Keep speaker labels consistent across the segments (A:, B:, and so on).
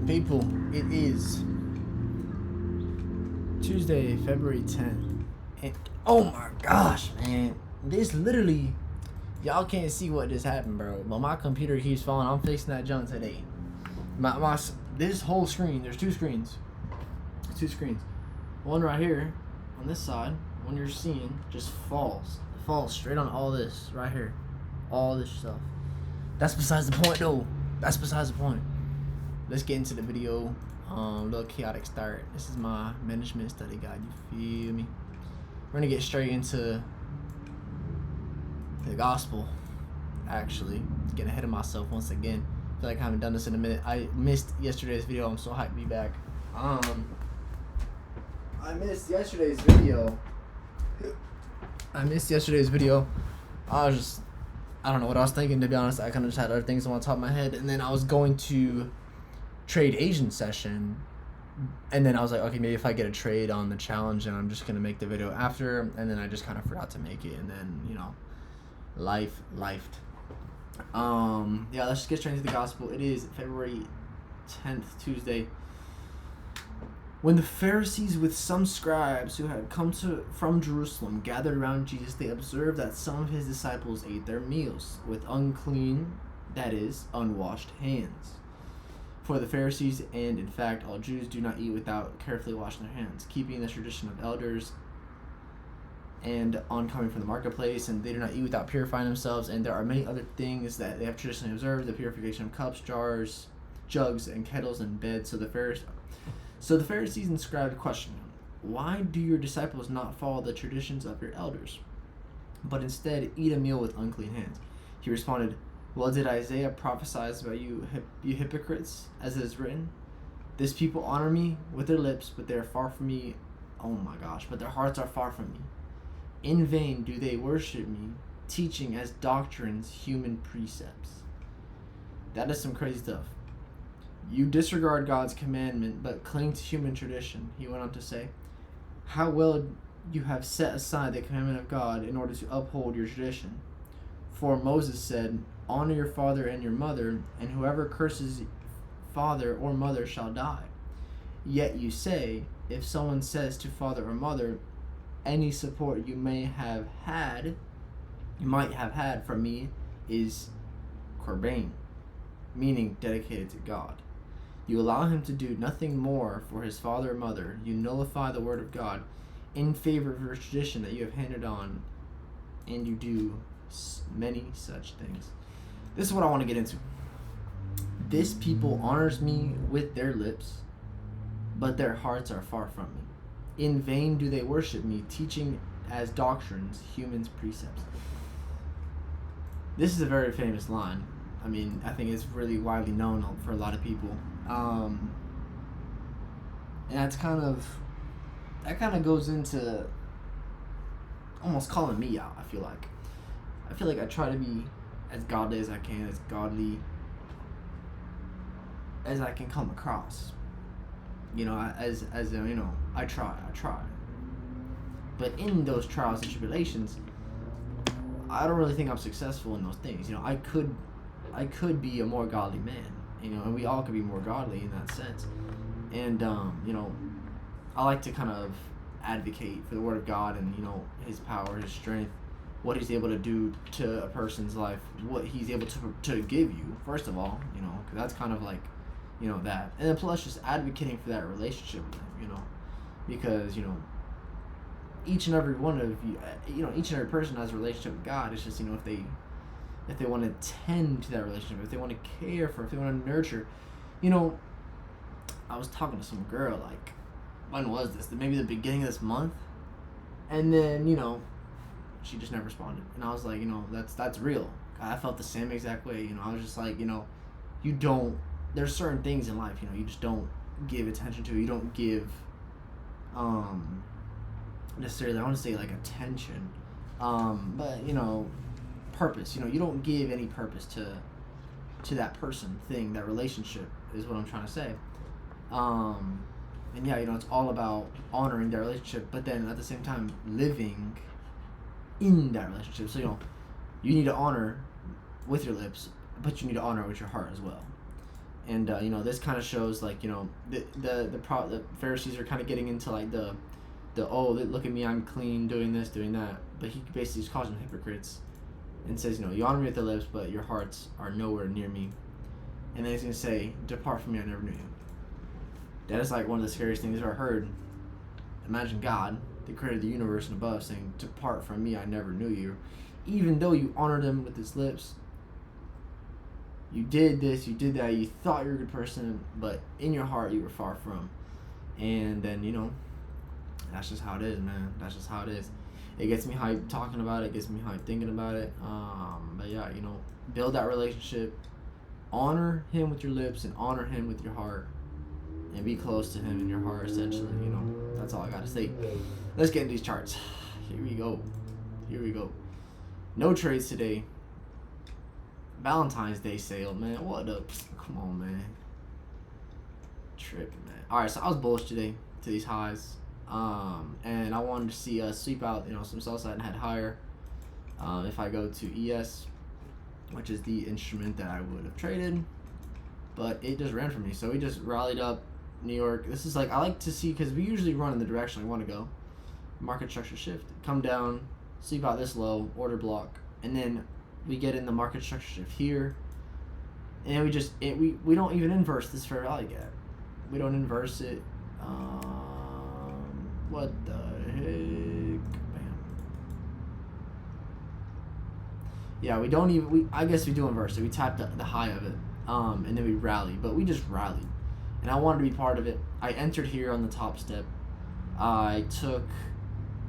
A: People, it is Tuesday, February 10th. And oh my gosh, man. This literally, y'all can't see what just happened, bro. But my computer keeps falling. I'm fixing that junk today. This whole screen, there's two screens. Two screens. One right here on this side, one you're seeing, just falls. It falls straight on all this right here. All this stuff. That's besides the point, though. That's besides the point. Let's get into the video. Little chaotic start. This is my management study guide. You feel me? We're gonna get straight into the gospel. Actually, getting ahead of myself once again. I feel like I haven't done this in a minute. I missed yesterday's video. I'm so hyped to be back. I missed yesterday's video. I don't know what I was thinking, to be honest. I kind of just had other things on top of my head, and then I was going to trade Asian session, and then I was like, okay, maybe if I get a trade on the challenge, and I'm just gonna make the video after, and then I just kind of forgot to make it, and then lifed. Yeah, let's just get straight into the gospel. It is February 10th, Tuesday. When the Pharisees with some scribes who had come from Jerusalem gathered around Jesus, they observed that some of his disciples ate their meals with unclean, that is, unwashed hands. For the Pharisees, and in fact all Jews, do not eat without carefully washing their hands, keeping the tradition of elders and on coming from the marketplace, and they do not eat without purifying themselves, and there are many other things that they have traditionally observed, the purification of cups, jars, jugs, and kettles, and beds. So the Pharisees and scribes questioned him, "Why do your disciples not follow the traditions of your elders, but instead eat a meal with unclean hands?" He responded, "Well, did Isaiah prophesy about you hypocrites, as it is written? This people honor me with their lips, but they are far from me. Oh my gosh, but their hearts are far from me. In vain do they worship me, teaching as doctrines human precepts." That is some crazy stuff. "You disregard God's commandment, but cling to human tradition," he went on to say. "How well you have set aside the commandment of God in order to uphold your tradition. For Moses said, 'Honor your father and your mother, and whoever curses father or mother shall die.' Yet you say, if someone says to father or mother, 'Any support you might have had from me is korban,' meaning dedicated to God. You allow him to do nothing more for his father or mother. You nullify the word of God in favor of your tradition that you have handed on, and you do many such things." This is what I want to get into. "This people honors me with their lips, but their hearts are far from me. In vain do they worship me, teaching as doctrines humans' precepts." This is a very famous line. I mean, I think it's really widely known for a lot of people. And that kind of goes into almost calling me out. I feel like I try to be as godly as I can, as godly as I can come across. I try. But in those trials and tribulations, I don't really think I'm successful in those things. I could be a more godly man, and we all could be more godly in that sense. And I like to kind of advocate for the word of God and his power, his strength, what he's able to do to a person's life, what he's able to give you, first of all, because that's kind of like that, and then plus just advocating for that relationship with him, because each and every one of you, each and every person has a relationship with God. It's just if they want to tend to that relationship, if they want to care for, if they want to nurture. I was talking to some girl, like, when was this? Maybe the beginning of this month? And then, she just never responded. And I was like, that's real. I felt the same exact way. I was just like, there's certain things in life, you just don't give attention to. You don't give, necessarily, I want to say, like, attention. But, purpose. You don't give any purpose to that person, thing, that relationship is what I'm trying to say. And yeah, it's all about honoring that relationship, but then at the same time living in that relationship. So you need to honor with your lips, but you need to honor with your heart as well. And you know, this kind of shows like, you know, the Pharisees are kind of getting into like the oh, look at me, I'm clean, doing this, doing that. But he basically just calls them hypocrites and says, you know, you honor me with the lips, but your hearts are nowhere near me. And then he's going to say, depart from me, I never knew you. That is like one of the scariest things I've ever heard. Imagine God, the creator of the universe and above, saying, depart from me, I never knew you. Even though you honored him with his lips, you did this, you did that, you thought you were a good person, but in your heart you were far from. And then, you know, that's just how it is, man. That's just how it is. It gets me hyped talking about it, gets me hyped thinking about it. But yeah, you know, build that relationship. Honor him with your lips and honor him with your heart. And be close to him in your heart, essentially, you know. That's all I gotta say. Let's get into these charts. Here we go. Here we go. No trades today. Valentine's Day sale, man. What up? Come on, man. Tripping, man. Alright, so I was bullish today to these highs. And I wanted to see us sweep out, you know, some sell side and head higher. If I go to ES, which is the instrument that I would have traded, but it just ran from me. So we just rallied up New York. This is like, I like to see, because we usually run in the direction we want to go. Market structure shift, come down, sweep out this low, order block, and then we get in the market structure shift here, and we just we don't even inverse this fair value gap. We don't inverse it. What the heck? Bam. Yeah, we don't even, I guess we do inverse it. We tapped the high of it, and then we rally, but we just rallied. And I wanted to be part of it. I entered here on the top step. I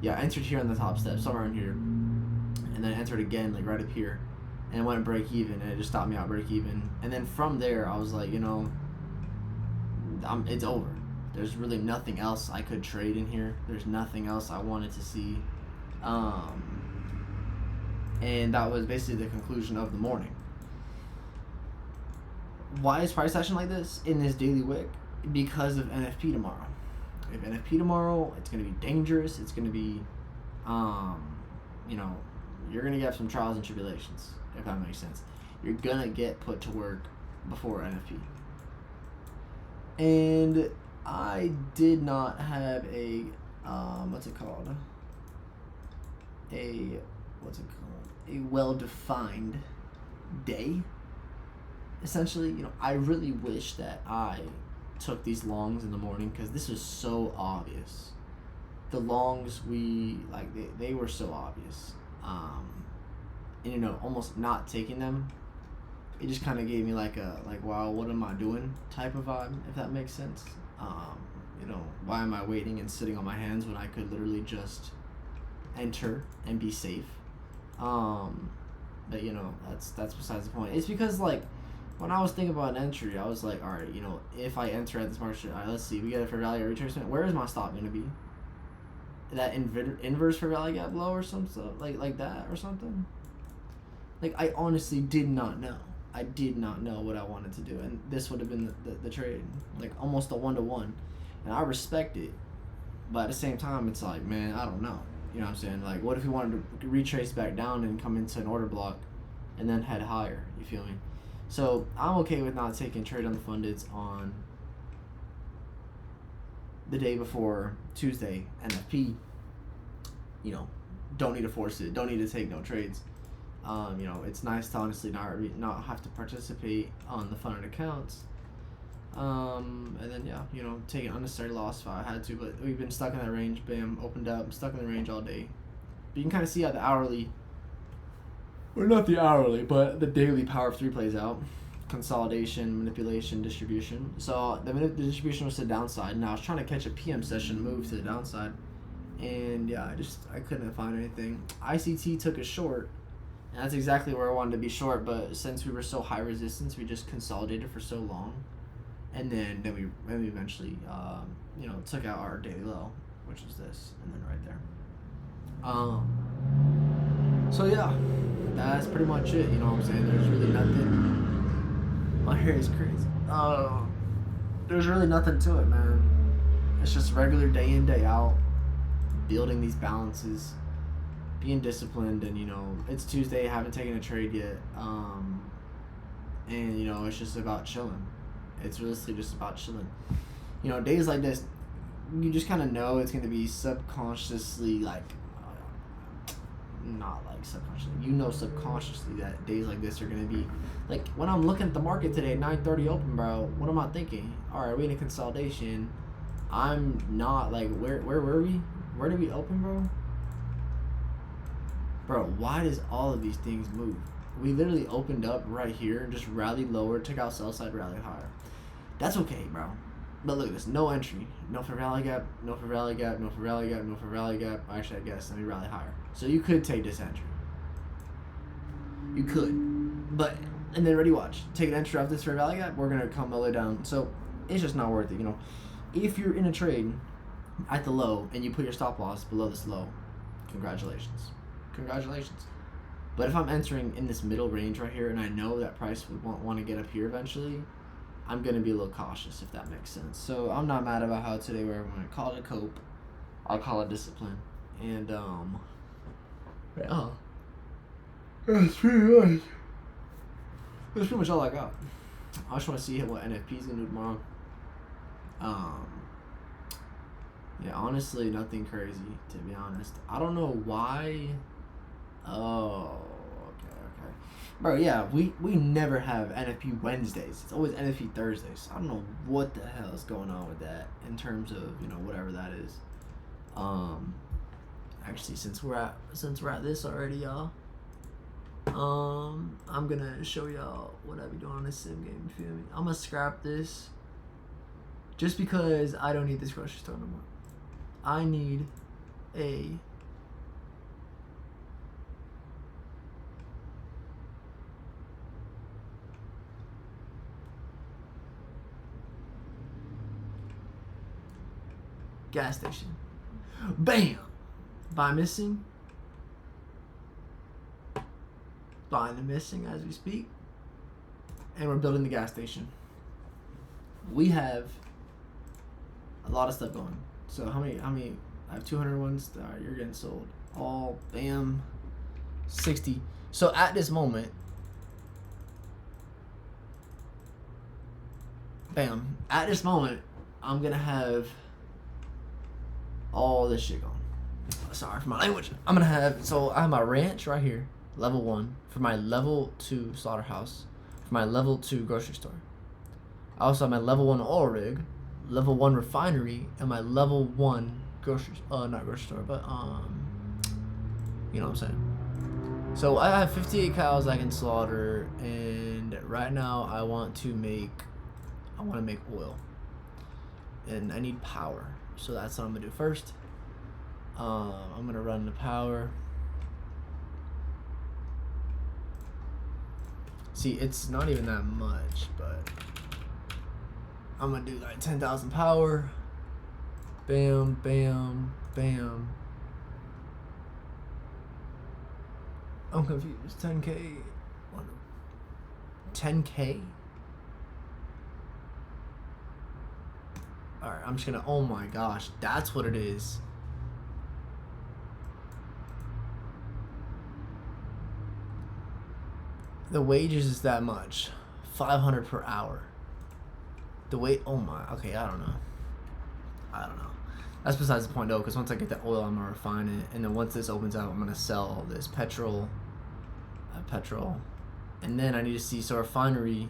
A: entered here on the top step, somewhere in here. And then I entered again, like right up here. And it went break even, and it just stopped me out break even. And then from there, I was like, you know, it's over. There's really nothing else I could trade in here. There's nothing else I wanted to see. And that was basically the conclusion of the morning. Why is price action like this in this daily wick? Because of NFP tomorrow. If NFP tomorrow, it's going to be dangerous. It's going to be, you know, you're going to get some trials and tribulations, if that makes sense. You're going to get put to work before NFP. And I did not have a, a well-defined day. Essentially, you know, I really wish that I took these longs in the morning, because this is so obvious. The longs, they were so obvious. And, you know, almost not taking them, it just kind of gave me like wow, what am I doing type of vibe, if that makes sense. You know, why am I waiting and sitting on my hands when I could literally just enter and be safe? But, you know, that's besides the point. It's because, like, when I was thinking about an entry, I was like, all right, you know, if I enter at this market, all right, let's see, we get a fair value retracement. Where is my stop going to be? That inverse fair value gap low or something like that or something. Like, I honestly did not know. I did not know what I wanted to do, and this would have been the trade, like almost a 1-to-1, and I respect it, but at the same time, it's like, man, I don't know. You know what I'm saying? Like, what if we wanted to retrace back down and come into an order block, and then head higher? You feel me? So I'm okay with not taking trade on the fundeds on the day before Tuesday NFP. You know, don't need to force it. Don't need to take no trades. You know, it's nice to honestly not have to participate on the funded accounts. And then, yeah, you know, take an unnecessary loss if I had to. But we've been stuck in that range. Bam, opened up, stuck in the range all day. But you can kind of see how the hourly, or not the hourly, but the daily power of 3 plays out. Consolidation, manipulation, distribution. So the distribution was to the downside. Now I was trying to catch a PM session move to the downside. And yeah, I couldn't find anything. ICT took a short. And that's exactly where I wanted to be short, but since we were so high resistance, we just consolidated for so long, and then we eventually, you know, took out our daily low, which is this, and then right there. So yeah, that's pretty much it. You know what I'm saying? There's really nothing. My hair is crazy. There's really nothing to it, man. It's just regular day in, day out, building these balances. Being disciplined, and you know, it's Tuesday, haven't taken a trade yet, and you know, it's just about chilling. It's realistically just about chilling. You know, days like this, you just kind of know it's going to be subconsciously like, not like subconsciously, you know, subconsciously that days like this are going to be like, when I'm looking at the market today at 9:30 open, bro, what am I thinking? All right, we in a consolidation. I'm not like, where were we? Where did we open, bro? Bro, why does all of these things move? We literally opened up right here and just rallied lower, took out sell side, rallied higher. That's okay, bro. But look at this, no entry, no for rally gap, no for rally gap, no for rally gap, no for rally gap. Actually, I guess let me rally higher. So you could take this entry. You could, but and then ready, watch, take an entry off this for rally gap. We're gonna come all the way down. So it's just not worth it, you know. If you're in a trade at the low and you put your stop loss below this low, congratulations. But if I'm entering in this middle range right here and I know that price would want to get up here eventually, I'm going to be a little cautious, if that makes sense. So I'm not mad about how today we're going to call it a cope. I'll call it discipline. And, yeah. That's pretty much all I got. I just want to see what NFP's going to do tomorrow. Yeah, honestly, nothing crazy, to be honest. I don't know why. Oh, okay. Bro, yeah, we never have NFP Wednesdays. It's always NFP Thursdays. I don't know what the hell is going on with that in terms of, you know, whatever that is. Actually, since we're at this already, y'all, I'm gonna show y'all what I be doing on this sim game. You feel me? I'm gonna scrap this just because I don't need this grocery store no more. I need a gas station. Bam! Buy missing. Buying the missing as we speak. And we're building the gas station. We have a lot of stuff going. So how many I have 200 ones. Alright, you're getting sold. All bam. 60. So at this moment, bam. At this moment, I'm gonna have all this shit going. Sorry for my language. I'm gonna have, so I have my ranch right here, level 1, for my level 2 slaughterhouse, for my level 2 grocery store. I also have my level 1 oil rig, level 1 refinery, and my level 1 grocery, not grocery store, but you know what I'm saying. So I have 58 cows I can slaughter, and right now I want to make oil, and I need power. So that's what I'm gonna do first. I'm gonna run the power. See, it's not even that much, but I'm gonna do like 10,000 power. Bam, bam, bam. I'm confused. 10K. 10K? Alright, I'm just gonna, oh my gosh, that's what it is. The wages is that much. 500 per hour. The weight, oh my, okay, I don't know. That's besides the point though, because once I get the oil, I'm gonna refine it, and then once this opens up, I'm gonna sell all this petrol, and then I need to see, so refinery,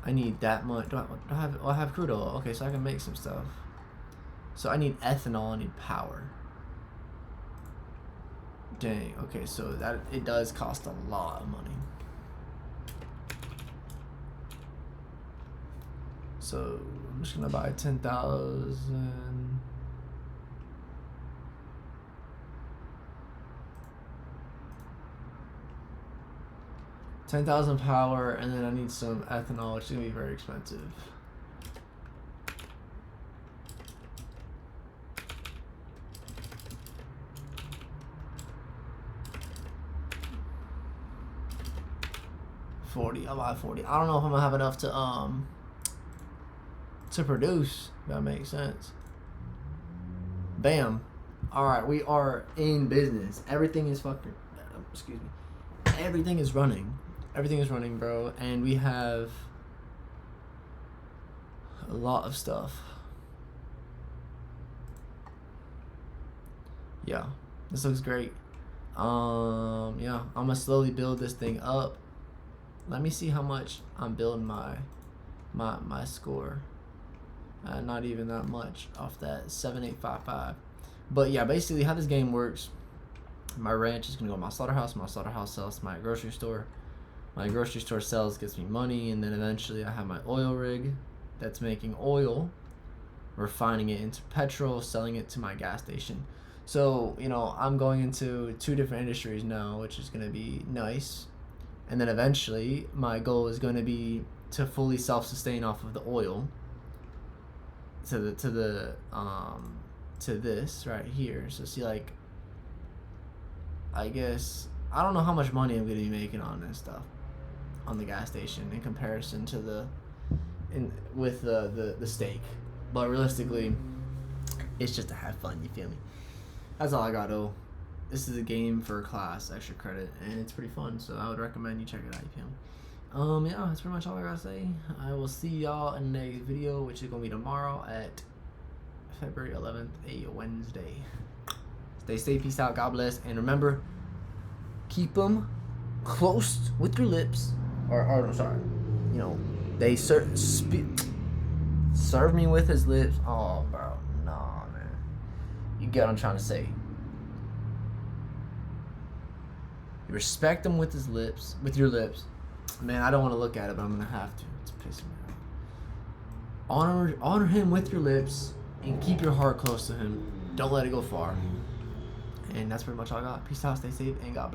A: I need that much. I have crude oil. Okay, so I can make some stuff. So I need ethanol. I need power. Dang. Okay, so that it does cost a lot of money. So I'm just gonna buy 10,000. $10,000 power, and then I need some ethanol, which is gonna be very expensive. $40. I'll buy 40. I don't know if I'm gonna have enough to produce. If that makes sense. Bam. All right, we are in business. Everything is fucking. Excuse me. Everything is running. Everything is running, bro, and we have A lot of stuff. Yeah, this looks great. Yeah, I'm gonna slowly build this thing up. Let me see how much I'm building my score. Not even that much off that 7855. But yeah, basically how this game works, my ranch is gonna go to my slaughterhouse sells to my grocery store. My grocery store sells, gets me money, and then eventually I have my oil rig that's making oil, refining it into petrol, selling it to my gas station. So, you know, I'm going into 2 different industries now, which is going to be nice. And then eventually my goal is going to be to fully self-sustain off of the oil to this right here. So see, like, I guess I don't know how much money I'm going to be making on this stuff on the gas station in comparison to the steak. But realistically, it's just to have fun, you feel me? That's all I got, though. This is a game for a class, extra credit, and it's pretty fun, so I would recommend you check it out, you feel me? Yeah, that's pretty much all I gotta say. I will see y'all in the next video, which is gonna be tomorrow at February 11th, a Wednesday. Stay safe, peace out, God bless, and remember, keep them close with your lips, or sorry, you know, they serve me with his lips. Oh, bro, nah, man. You get what I'm trying to say. You respect him with his lips, with your lips. Man, I don't want to look at it, but I'm gonna have to. It's pissing me off. Honor him with your lips, and keep your heart close to him. Don't let it go far. And that's pretty much all I got. Peace out, stay safe, and God bless.